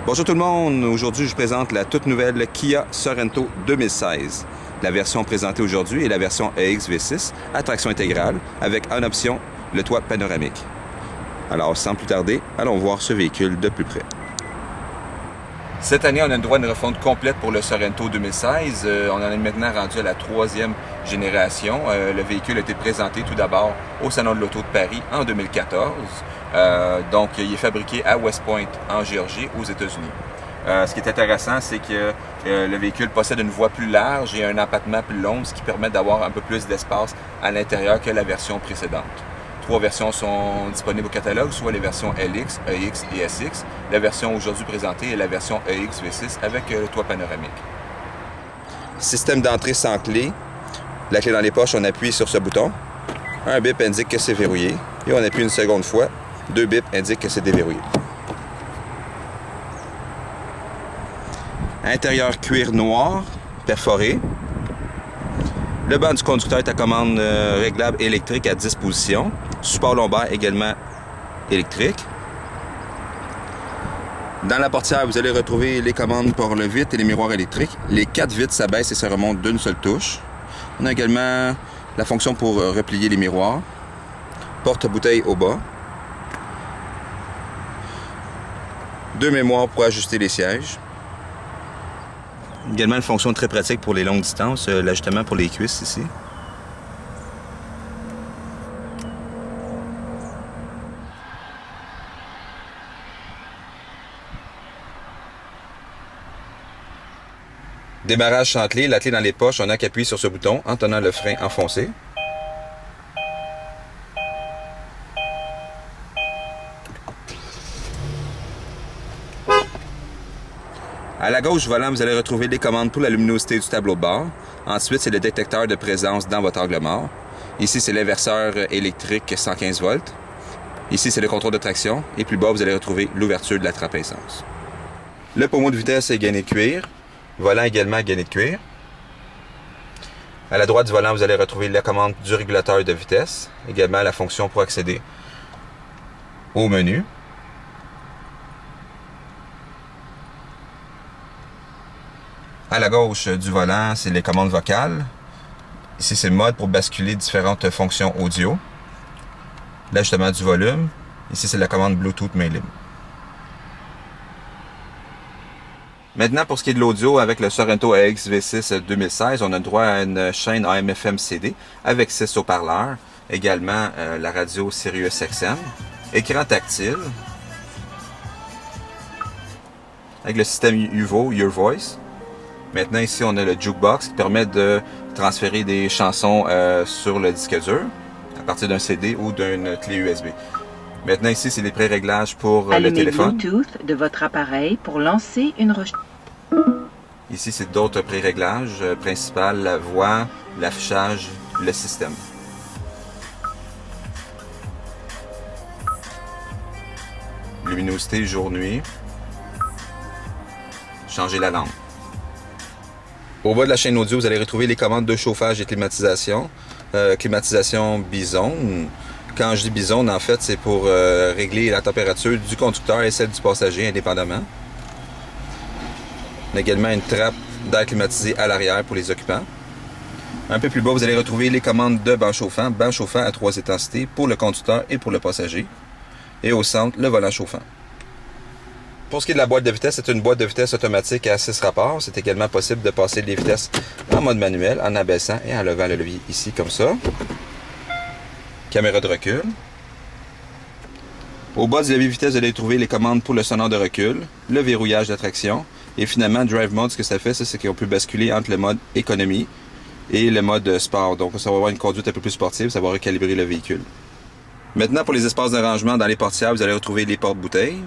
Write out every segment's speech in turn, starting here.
Bonjour tout le monde, aujourd'hui je présente la toute nouvelle Kia Sorento 2016. La version présentée aujourd'hui est la version EX V6 à traction intégrale avec en option le toit panoramique. Alors sans plus tarder, allons voir ce véhicule de plus près. Cette année, on a le droit à une refonte complète pour le Sorento 2016. On en est maintenant rendu à la 3e génération. Le véhicule a été présenté tout d'abord au Salon de l'Auto de Paris en 2014. Donc, il est fabriqué à West Point, en Géorgie, aux États-Unis. Ce qui est intéressant, c'est que le véhicule possède une voie plus large et un empattement plus long, ce qui permet d'avoir un peu plus d'espace à l'intérieur que la version précédente. 3 versions sont disponibles au catalogue, soit les versions LX, EX et SX. La version aujourd'hui présentée est la version EX V6 avec le toit panoramique. Système d'entrée sans clé. La clé dans les poches, on appuie sur ce bouton. Un bip indique que c'est verrouillé. Et on appuie une seconde fois. 2 bips indiquent que c'est déverrouillé. Intérieur cuir noir, perforé. Le banc du conducteur est à commande réglable électrique à 10 positions. Support lombaire également électrique. Dans la portière, vous allez retrouver les commandes pour le vitre et les miroirs électriques. Les 4 vitres s'abaissent et se remontent d'une seule touche. On a également la fonction pour replier les miroirs. Porte-bouteille au bas. 2 mémoires pour ajuster les sièges. Également une fonction très pratique pour les longues distances, l'ajustement pour les cuisses ici. Démarrage sans clé, la clé dans les poches, on n'a qu'à appuyer sur ce bouton en tenant le frein enfoncé. À la gauche du volant, vous allez retrouver les commandes pour la luminosité du tableau de bord. Ensuite, c'est le détecteur de présence dans votre angle mort. Ici, c'est l'inverseur électrique 115 volts. Ici, c'est le contrôle de traction. Et plus bas, vous allez retrouver l'ouverture de la trappe à essence. Le pommeau de vitesse est gainé de cuir. Volant également gainé de cuir. À la droite du volant, vous allez retrouver la commande du régulateur de vitesse. Également la fonction pour accéder au menu. À la gauche du volant, c'est les commandes vocales. Ici, c'est le mode pour basculer différentes fonctions audio. L'ajustement du volume. Ici, c'est la commande Bluetooth Main Libre. Maintenant, pour ce qui est de l'audio, avec le Sorento EX V6 2016, on a le droit à une chaîne AM/FM CD avec 6 haut-parleurs. Également, la radio Sirius XM. Écran tactile. Avec le système UVO, Your Voice. Maintenant, ici, on a le Jukebox qui permet de transférer des chansons sur le disque dur à partir d'un CD ou d'une clé USB. Maintenant, ici, c'est les pré-réglages pour le téléphone. Allumez Bluetooth de votre appareil pour lancer une recherche. Ici, c'est d'autres pré-réglages. Principal, la voix, l'affichage, le système. Luminosité jour-nuit. Changer la lampe. Au bas de la chaîne audio, vous allez retrouver les commandes de chauffage et climatisation. Climatisation bizone. Quand je dis bizone, en fait, c'est pour régler la température du conducteur et celle du passager indépendamment. On a également une trappe d'air climatisé à l'arrière pour les occupants. Un peu plus bas, vous allez retrouver les commandes de banc chauffant à 3 intensités pour le conducteur et pour le passager. Et au centre, le volant chauffant. Pour ce qui est de la boîte de vitesse, c'est une boîte de vitesse automatique à 6 rapports. C'est également possible de passer les vitesses en mode manuel, en abaissant et en levant le levier ici, comme ça. Caméra de recul. Au bas du levier vitesse, vous allez trouver les commandes pour le sonore de recul, le verrouillage d'attraction et finalement Drive Mode. Ce que ça fait, c'est qu'on peut basculer entre le mode économie et le mode sport. Donc ça va avoir une conduite un peu plus sportive, ça va recalibrer le véhicule. Maintenant, pour les espaces de rangement dans les portières, vous allez retrouver les porte-bouteilles.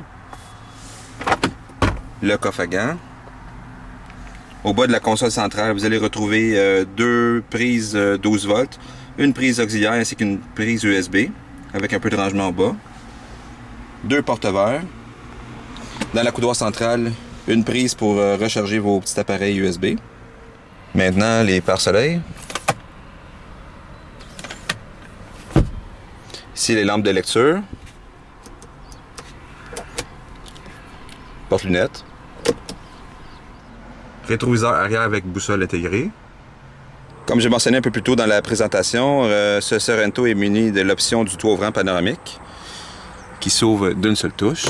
Le coffre à gants. Au bas de la console centrale, vous allez retrouver 2 prises 12 volts, une prise auxiliaire ainsi qu'une prise USB avec un peu de rangement au bas. 2 porte-verres. Dans la coudoir centrale, une prise pour recharger vos petits appareils USB. Maintenant, les pare-soleil. Ici, les lampes de lecture. Porte-lunettes. Rétroviseur arrière avec boussole intégrée. Comme j'ai mentionné un peu plus tôt dans la présentation, ce Sorento est muni de l'option du toit ouvrant panoramique qui s'ouvre d'une seule touche.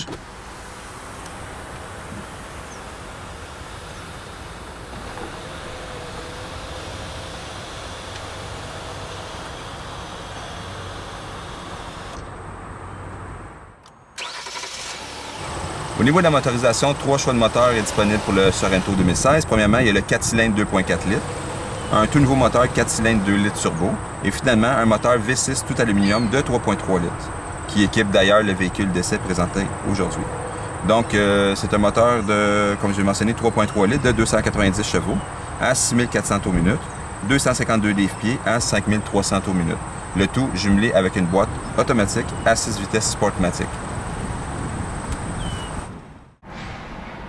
Au niveau de la motorisation, 3 choix de moteur est disponible pour le Sorento 2016. Premièrement, il y a le 4 cylindres 2.4 litres, un tout nouveau moteur 4 cylindres 2 litres turbo et finalement un moteur V6 tout aluminium de 3.3 litres qui équipe d'ailleurs le véhicule d'essai présenté aujourd'hui. Donc, c'est un moteur de, comme je l'ai mentionné, 3.3 litres de 290 chevaux à 6400 tours minute, 252 livres-pieds à 5300 tours minute. Le tout jumelé avec une boîte automatique à 6 vitesses Sportmatic.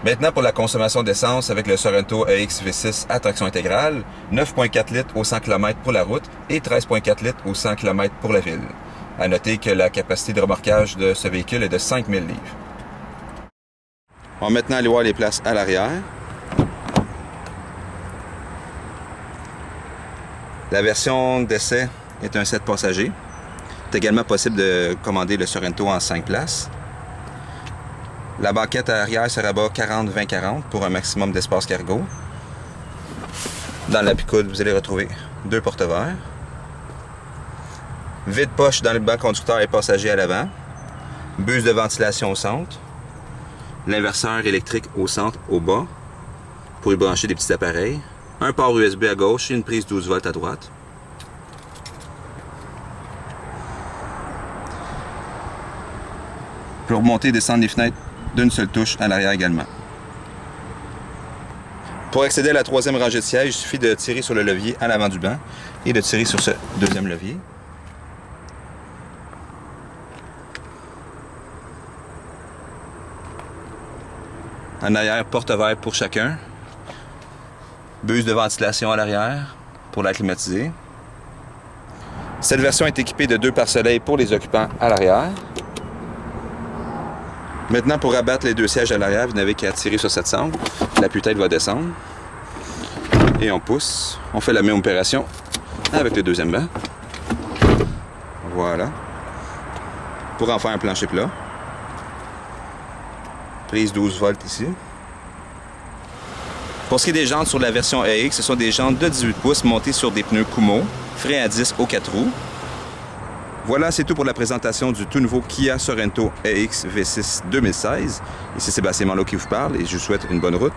Maintenant, pour la consommation d'essence avec le Sorento EX V6 à traction intégrale, 9,4 litres au 100 km pour la route et 13,4 litres au 100 km pour la ville. À noter que la capacité de remorquage de ce véhicule est de 5000 livres. On va maintenant aller voir les places à l'arrière. La version d'essai est un 7 passagers. C'est également possible de commander le Sorento en 5 places. La banquette à l'arrière se rabat 40-20-40 pour un maximum d'espace cargo. Dans la picoute, vous allez retrouver 2 porte-verres. Vide-poche dans le banc conducteur et passager à l'avant. Buse de ventilation au centre. L'inverseur électrique au centre, au bas, pour y brancher des petits appareils. Un port USB à gauche et une prise 12 volts à droite. Pour remonter et descendre les fenêtres d'une seule touche à l'arrière également. Pour accéder à la 3e rangée de sièges, il suffit de tirer sur le levier à l'avant du banc et de tirer sur ce 2e levier. En arrière, porte-verre pour chacun. Buse de ventilation à l'arrière pour la climatiser. Cette version est équipée de 2 pare-soleil pour les occupants à l'arrière. Maintenant, pour abattre les 2 sièges à l'arrière, vous n'avez qu'à tirer sur cette sangle. L'appui-tête va descendre. Et on pousse. On fait la même opération avec le 2e banc. Voilà. Pour en faire un plancher plat. Prise 12 volts ici. Pour ce qui est des jantes sur la version EX, ce sont des jantes de 18 pouces montées sur des pneus Kumho, freins à disque aux 4 roues. Voilà, c'est tout pour la présentation du tout nouveau Kia Sorento EX V6 2016. Ici Sébastien Malo qui vous parle et je vous souhaite une bonne route.